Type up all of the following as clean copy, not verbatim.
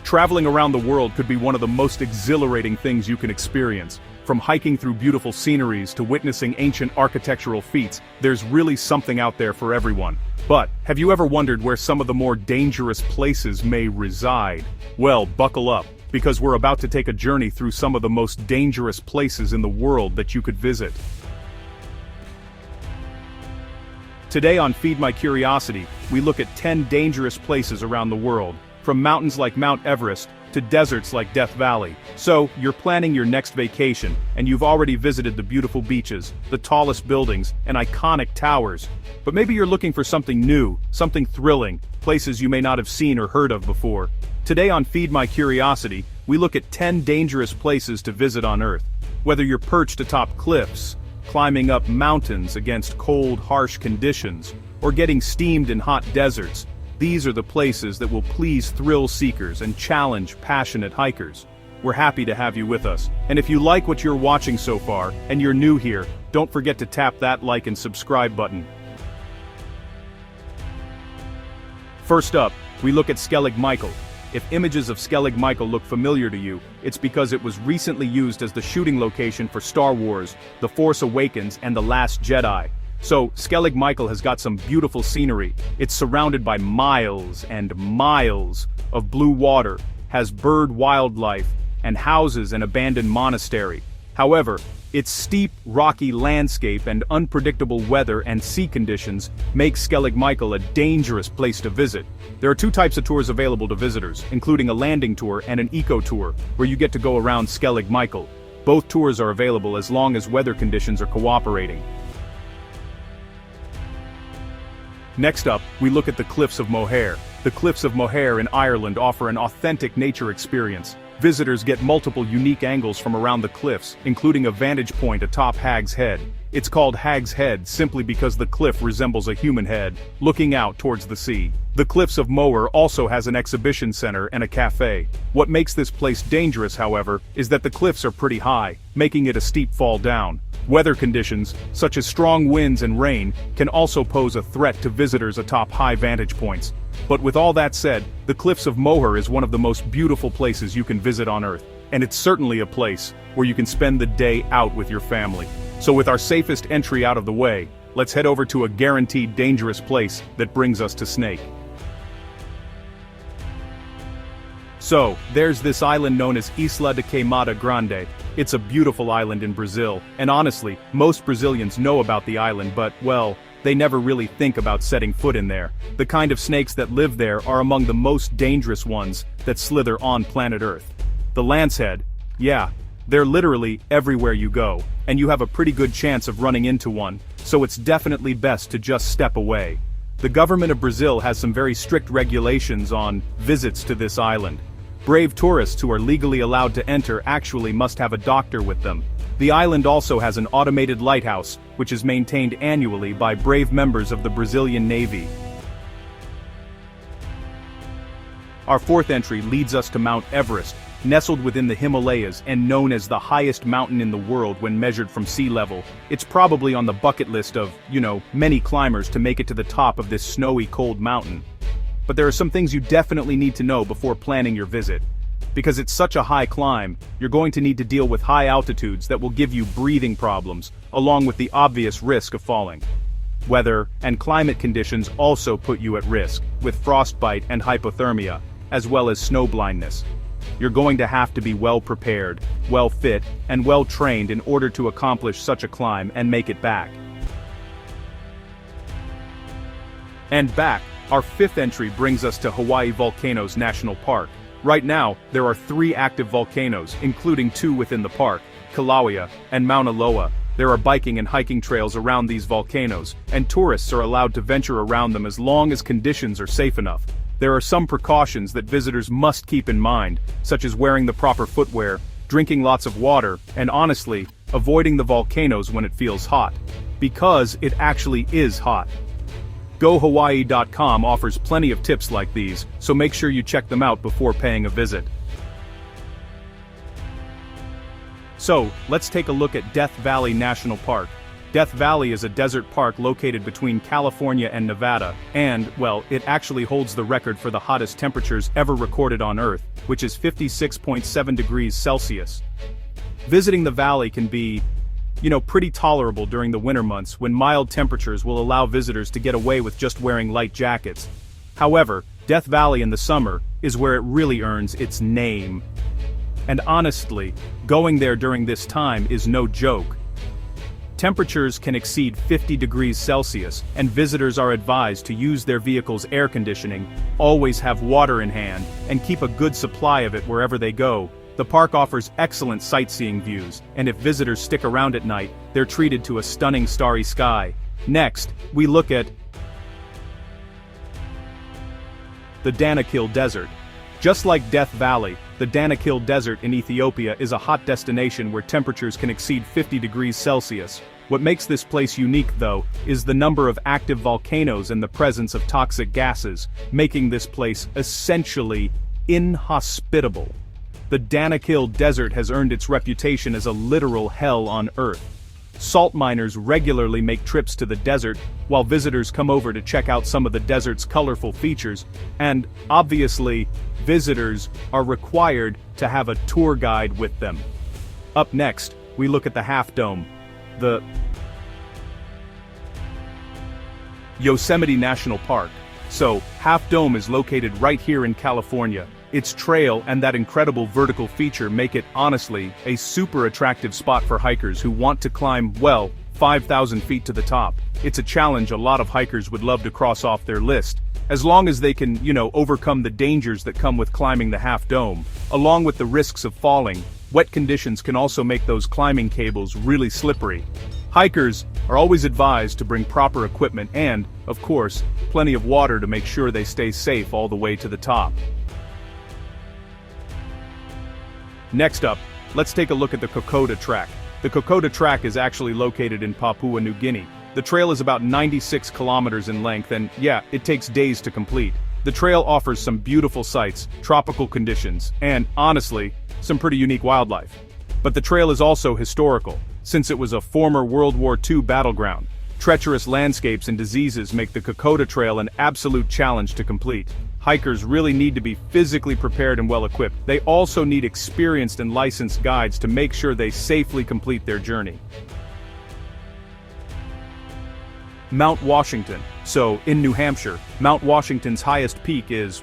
Traveling around the world could be one of the most exhilarating things you can experience. From hiking through beautiful sceneries to witnessing ancient architectural feats, there's really something out there for everyone. But, have you ever wondered where some of the more dangerous places may reside? Well, buckle up, because we're about to take a journey through some of the most dangerous places in the world that you could visit. Today on Feed My Curiosity, we look at 10 dangerous places around the world, from mountains like Mount Everest to deserts like Death Valley. So, you're planning your next vacation, and you've already visited the beautiful beaches, the tallest buildings, and iconic towers. But maybe you're looking for something new, something thrilling, places you may not have seen or heard of before. Today on Feed My Curiosity, we look at 10 dangerous places to visit on Earth. Whether you're perched atop cliffs, climbing up mountains against cold, harsh conditions, or getting steamed in hot deserts, these are the places that will please thrill seekers and challenge passionate hikers. We're happy to have you with us. And if you like what you're watching so far, and you're new here, don't forget to tap that like and subscribe button. First up, we look at Skellig Michael. If images of Skellig Michael look familiar to you, it's because it was recently used as the shooting location for Star Wars, The Force Awakens, and The Last Jedi. So, Skellig Michael has got some beautiful scenery. It's surrounded by miles and miles of blue water, has bird wildlife, and houses an abandoned monastery. However, its steep, rocky landscape and unpredictable weather and sea conditions make Skellig Michael a dangerous place to visit. There are two types of tours available to visitors, including a landing tour and an eco tour, where you get to go around Skellig Michael. Both tours are available as long as weather conditions are cooperating. Next up, we look at the Cliffs of Moher. The Cliffs of Moher in Ireland offer an authentic nature experience. Visitors get multiple unique angles from around the cliffs, including a vantage point atop Hag's Head. It's called Hag's Head simply because the cliff resembles a human head, looking out towards the sea. The Cliffs of Moher also has an exhibition center and a cafe. What makes this place dangerous, however, is that the cliffs are pretty high, making it a steep fall down. Weather conditions, such as strong winds and rain, can also pose a threat to visitors atop high vantage points. But with all that said, the Cliffs of Moher is one of the most beautiful places you can visit on Earth, and it's certainly a place where you can spend the day out with your family. So with our safest entry out of the way, let's head over to a guaranteed dangerous place that brings us to Snake. So, there's this island known as Isla de Queimada Grande. It's a beautiful island in Brazil, and honestly, most Brazilians know about the island but, well, they never really think about setting foot in there. The kind of snakes that live there are among the most dangerous ones that slither on planet Earth. The lancehead, yeah, they're literally everywhere you go, and you have a pretty good chance of running into one, so it's definitely best to just step away. The government of Brazil has some very strict regulations on visits to this island. Brave tourists who are legally allowed to enter actually must have a doctor with them. The island also has an automated lighthouse, which is maintained annually by brave members of the Brazilian Navy. Our fourth entry leads us to Mount Everest, nestled within the Himalayas and known as the highest mountain in the world when measured from sea level. It's probably on the bucket list of, many climbers to make it to the top of this snowy, cold mountain. But there are some things you definitely need to know before planning your visit. Because it's such a high climb, you're going to need to deal with high altitudes that will give you breathing problems, along with the obvious risk of falling. Weather and climate conditions also put you at risk, with frostbite and hypothermia, as well as snow blindness. You're going to have to be well prepared, well fit, and well trained in order to accomplish such a climb and make it back. And back, our fifth entry brings us to Hawaii Volcanoes National Park. Right now, there are 3 active volcanoes, including 2 within the park, Kilauea and Mauna Loa. There are biking and hiking trails around these volcanoes, and tourists are allowed to venture around them as long as conditions are safe enough. There are some precautions that visitors must keep in mind, such as wearing the proper footwear, drinking lots of water, and honestly, avoiding the volcanoes when it feels hot. Because it actually is hot. GoHawaii.com offers plenty of tips like these, so make sure you check them out before paying a visit. So, let's take a look at Death Valley National Park. Death Valley is a desert park located between California and Nevada, and, well, it actually holds the record for the hottest temperatures ever recorded on Earth, which is 56.7 degrees Celsius. Visiting the valley can be, pretty tolerable during the winter months when mild temperatures will allow visitors to get away with just wearing light jackets. However, Death Valley in the summer is where it really earns its name. And honestly, going there during this time is no joke. Temperatures can exceed 50 degrees Celsius, and visitors are advised to use their vehicle's air conditioning, always have water in hand, and keep a good supply of it wherever they go. The park offers excellent sightseeing views, and if visitors stick around at night, they're treated to a stunning starry sky. Next, we look at the Danakil Desert. Just like Death Valley, the Danakil Desert in Ethiopia is a hot destination where temperatures can exceed 50 degrees Celsius. What makes this place unique, though, is the number of active volcanoes and the presence of toxic gases, making this place essentially inhospitable. The Danakil Desert has earned its reputation as a literal hell on Earth. Salt miners regularly make trips to the desert, while visitors come over to check out some of the desert's colorful features, and, obviously, visitors are required to have a tour guide with them. Up next, we look at the Half Dome, the Yosemite National Park. So, Half Dome is located right here in California. Its trail and that incredible vertical feature make it, honestly, a super attractive spot for hikers who want to climb, 5,000 feet to the top. It's a challenge a lot of hikers would love to cross off their list, as long as they can, overcome the dangers that come with climbing the Half Dome. Along with the risks of falling, wet conditions can also make those climbing cables really slippery. Hikers are always advised to bring proper equipment and, of course, plenty of water to make sure they stay safe all the way to the top. Next up, let's take a look at the Kokoda Track. The Kokoda Track is actually located in Papua New Guinea. The trail is about 96 kilometers in length and, it takes days to complete. The trail offers some beautiful sights, tropical conditions, and, honestly, some pretty unique wildlife. But the trail is also historical, since it was a former World War II battleground. Treacherous landscapes and diseases make the Kokoda Trail an absolute challenge to complete. Hikers really need to be physically prepared and well-equipped. They also need experienced and licensed guides to make sure they safely complete their journey. Mount Washington. So, in New Hampshire, Mount Washington's highest peak is,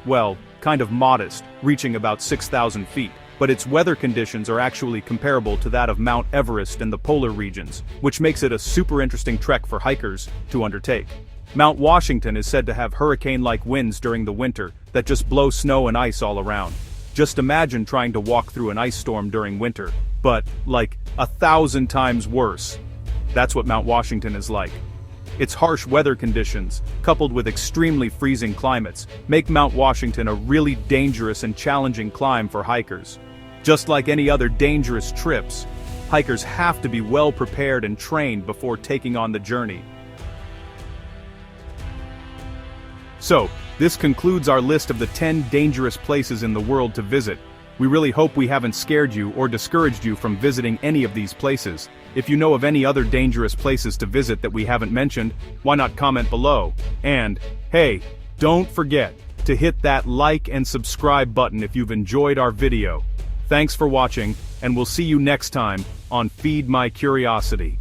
kind of modest, reaching about 6,000 feet. But its weather conditions are actually comparable to that of Mount Everest in the polar regions, which makes it a super interesting trek for hikers to undertake. Mount Washington is said to have hurricane-like winds during the winter that just blow snow and ice all around. Just imagine trying to walk through an ice storm during winter, but, 1,000 times worse. That's what Mount Washington is like. Its harsh weather conditions, coupled with extremely freezing climates, make Mount Washington a really dangerous and challenging climb for hikers. Just like any other dangerous trips, hikers have to be well prepared and trained before taking on the journey. So, this concludes our list of the 10 dangerous places in the world to visit. We really hope we haven't scared you or discouraged you from visiting any of these places. If you know of any other dangerous places to visit that we haven't mentioned, why not comment below? And, hey, don't forget to hit that like and subscribe button if you've enjoyed our video. Thanks for watching, and we'll see you next time on Feed My Curiosity.